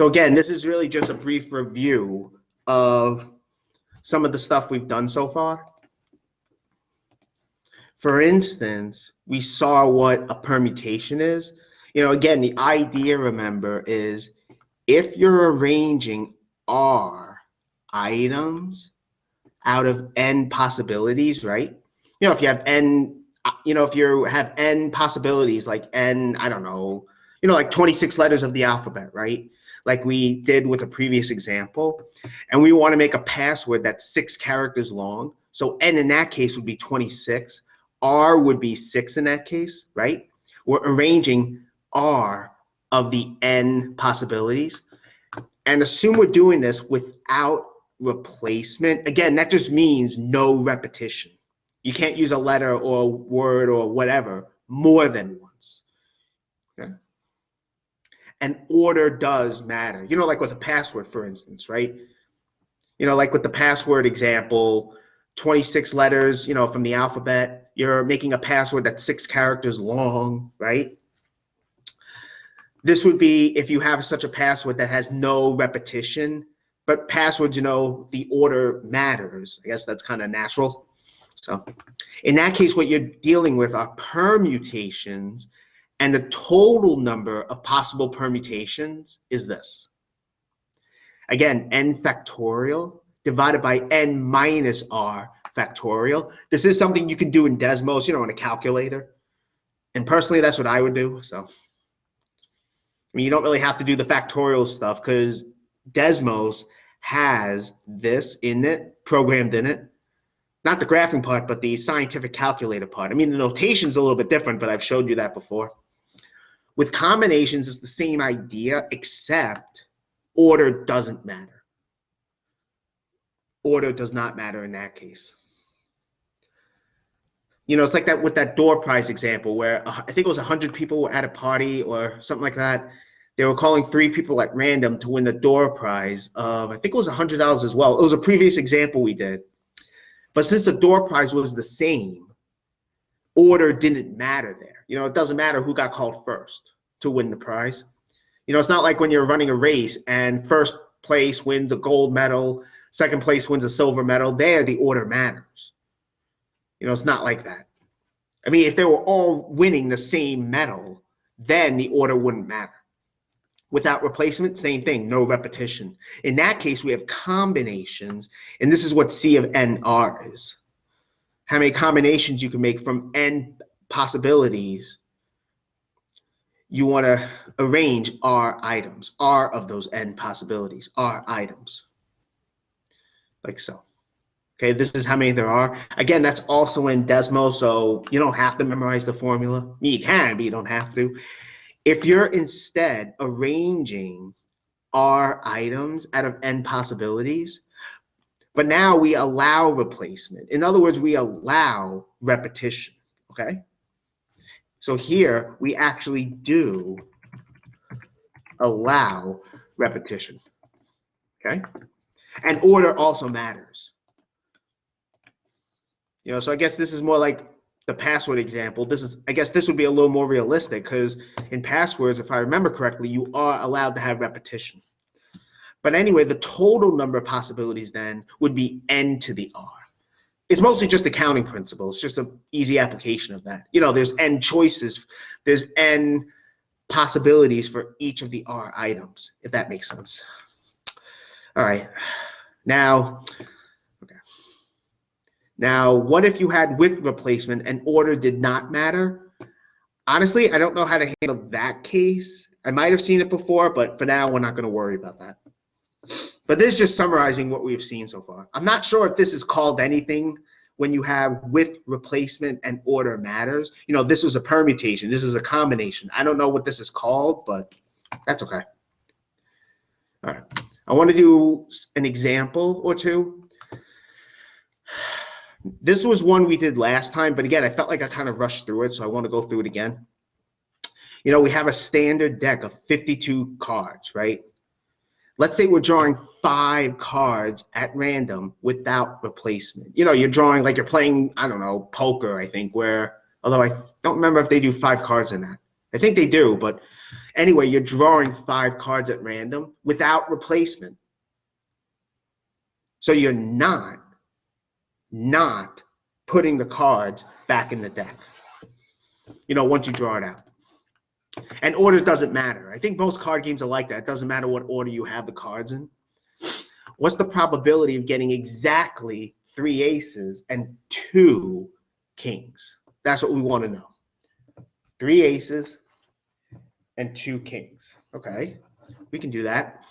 So again, this is really just a brief review of some of the stuff we've done so far. For instance, we saw what a permutation is. Again, the idea, remember, is if you're arranging R items out of n possibilities, right? If you have n, if you have n possibilities, like n, I don't know, like 26 letters of the alphabet, right? Like we did with a previous example, and we want to make a password that's 6 characters long. So n in that case would be 26. R would be 6 in that case, right? We're arranging R of the n possibilities. And assume we're doing this without replacement. Again, that just means no repetition. You can't use a letter or a word or whatever more than once. Okay? And order does matter. Like with a password, for instance, right? Like with the password example, 26 letters, from the alphabet. You're making a password that's 6 characters long, right? This would be if you have such a password that has no repetition, but passwords, the order matters. I guess that's kind of natural. So in that case, what you're dealing with are permutations, and the total number of possible permutations is this. Again, n factorial divided by n minus r factorial. This is something you can do in Desmos, in a calculator. And personally, that's what I would do. So, you don't really have to do the factorial stuff because Desmos has this in it, programmed in it. Not the graphing part, but the scientific calculator part. The notation's a little bit different, but I've showed you that before. With combinations, it's the same idea, except order doesn't matter. Order does not matter in that case. It's like that with that door prize example where I think it was 100 people were at a party or something like that. They were calling 3 people at random to win the door prize of, I think it was $100 as well. It was a previous example we did. But since the door prize was the same, order didn't matter there. It doesn't matter who got called first to win the prize. It's not like when you're running a race and first place wins a gold medal, second place wins a silver medal. There, the order matters. It's not like that. If they were all winning the same medal, then the order wouldn't matter. Without replacement, same thing, no repetition. In that case, we have combinations, and this is what C of NR is. How many combinations you can make from n possibilities. You want to arrange R items, R of those n possibilities, R items, like so. Okay, this is how many there are. Again, that's also in Desmos, so you don't have to memorize the formula. You can, but you don't have to. If you're instead arranging R items out of n possibilities, but now we allow replacement. In other words, we allow repetition, okay? So here, we actually do allow repetition, okay? And order also matters. So I guess this is more like the password example. I guess this would be a little more realistic because in passwords, if I remember correctly, you are allowed to have repetition. But anyway, the total number of possibilities then would be n to the r. It's mostly just the counting principle. It's just an easy application of that. There's n choices. There's n possibilities for each of the r items, if that makes sense. All right. Now, what if you had with replacement and order did not matter? Honestly, I don't know how to handle that case. I might have seen it before, but for now, we're not going to worry about that. But this is just summarizing what we've seen so far. I'm not sure if this is called anything when you have with replacement and order matters. This is a permutation. This is a combination. I don't know what this is called, but that's okay. All right. I want to do an example or two. This was one we did last time, but again, I felt like I kind of rushed through it, so I want to go through it again. We have a standard deck of 52 cards, right? Let's say we're drawing 5 cards at random without replacement. You're drawing like you're playing, I don't know, poker, I think, although I don't remember if they do 5 cards in that. I think they do, but Anyway, you're drawing 5 cards at random without replacement. So you're not putting the cards back in the deck, once you draw it out. And order doesn't matter. I think most card games are like that. It doesn't matter what order you have the cards in. What's the probability of getting exactly 3 aces and 2 kings? That's what we want to know. 3 aces and 2 kings. Okay, we can do that.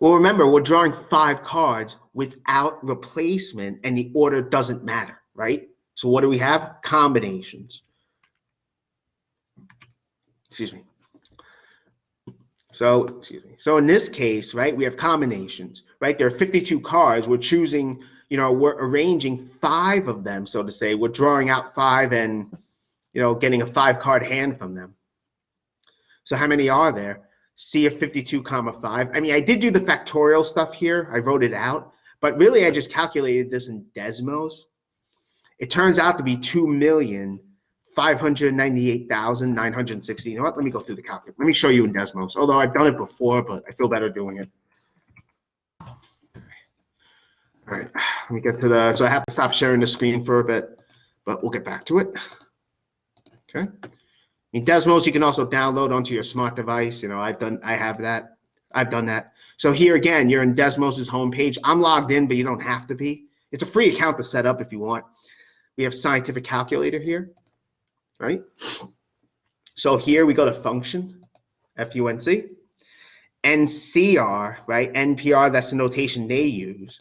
Well, remember, we're drawing 5 cards without replacement, and the order doesn't matter, right? So what do we have? Combinations. Excuse me. So in this case, right, we have combinations, right? There are 52 cards. We're choosing, we're arranging 5 of them, so to say. We're drawing out 5 and, getting a 5-card hand from them. So how many are there? C of 52, 5. I mean, I did do the factorial stuff here. I wrote it out, but really I just calculated this in Desmos. It turns out to be 2,598,960. You know what? Let me go through the calculator. Let me show you in Desmos. Although I've done it before, but I feel better doing it. All right, let me get to so I have to stop sharing the screen for a bit, but we'll get back to it. Okay. In Desmos, you can also download onto your smart device. I've done that. So here again, you're in Desmos' homepage. I'm logged in, but you don't have to be. It's a free account to set up if you want. We have scientific calculator here, right? So here we go to function, F-U-N-C, NCR, right? NPR, that's the notation they use.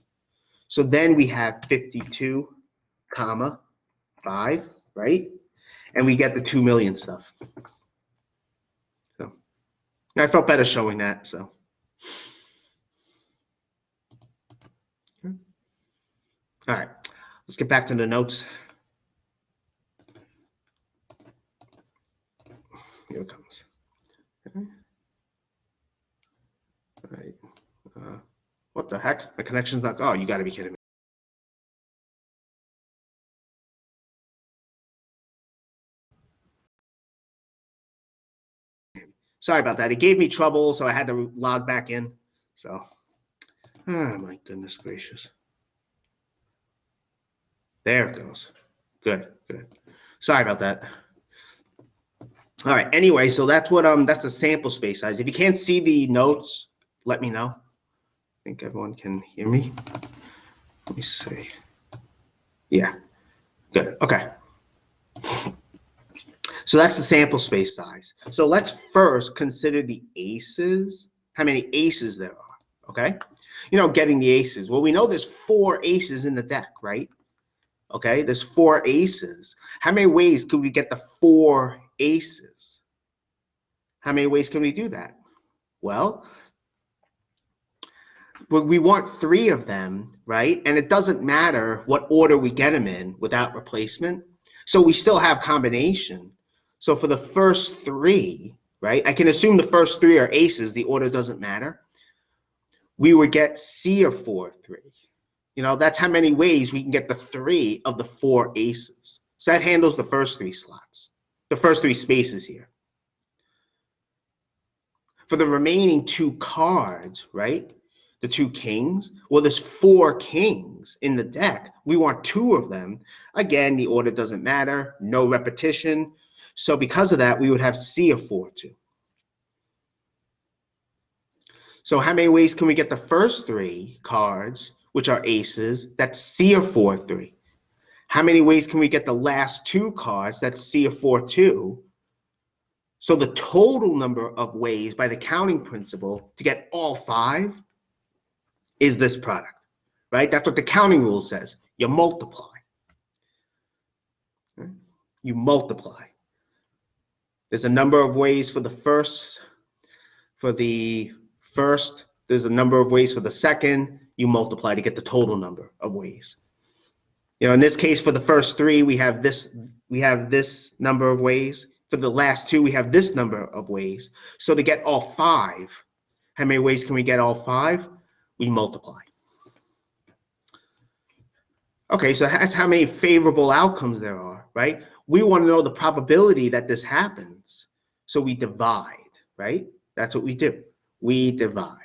So then we have 52, 5, right? And we get the 2 million stuff. So I felt better showing that. So all right, let's get back to the notes. Here it comes. Okay. All right. What the heck? The connection's not. Oh, you got to be kidding me. Sorry about that. It gave me trouble, so I had to log back in. So, oh my goodness gracious. There it goes. Good. Sorry about that. All right. Anyway, so that's what that's the sample space size. If you can't see the notes, let me know. I think everyone can hear me. Let me see. Yeah. Good. Okay. So that's the sample space size. So let's first consider the aces, how many aces there are, okay? Getting the aces. Well, we know there's 4 aces in the deck, right? Okay, there's 4 aces. How many ways could we get the 4 aces? How many ways can we do that? Well, we want 3 of them, right? And it doesn't matter what order we get them in without replacement. So we still have combination. So for the first 3, right, I can assume the first 3 are aces. The order doesn't matter. We would get C of 4, 3. That's how many ways we can get the 3 of the 4 aces. So that handles the first 3 slots, the first 3 spaces here. For the remaining 2 cards, right, the 2 kings, well, there's 4 kings in the deck. We want 2 of them. Again, the order doesn't matter. No repetition. So because of that, we would have C of 4, 2. So how many ways can we get the first 3 cards, which are aces? That's C of 4, 3. How many ways can we get the last 2 cards? That's C of 4, 2. So the total number of ways by the counting principle to get all 5 is this product, right? That's what the counting rule says. You multiply. You multiply. There's a number of ways for the first. There's a number of ways for the second. You multiply to get the total number of ways. In this case, for the first 3, we have this number of ways. For the last 2, we have this number of ways. So to get all 5, how many ways can we get all 5? We multiply. Okay, so that's how many favorable outcomes there are, right? We want to know the probability that this happens. So we divide, right? That's what we do. We divide.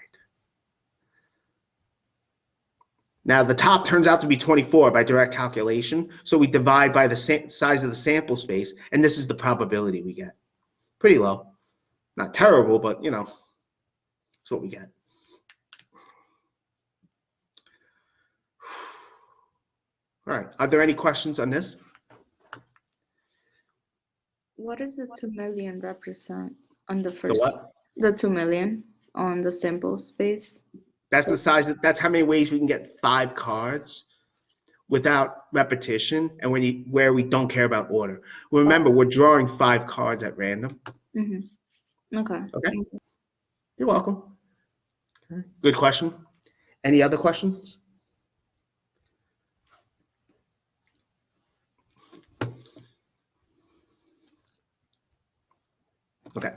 Now the top turns out to be 24 by direct calculation. So we divide by the size of the sample space, and this is the probability we get. Pretty low. Not terrible, but you know, that's what we get. All right, are there any questions on this? What does the 2 million represent on the first? The what? The 2 million on the sample space. That's the size. That's how many ways we can get 5 cards without repetition, and where we don't care about order. Remember, we're drawing 5 cards at random. Mm-hmm. Okay. Okay. You're welcome. Okay. Good question. Any other questions? Okay.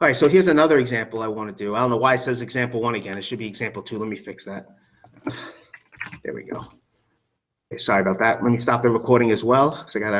All right, so here's another example I want to do. I don't know why it says example 1 again. It should be example 2. Let me fix that. There we go. Okay, sorry about that. Let me stop the recording as well, because I got to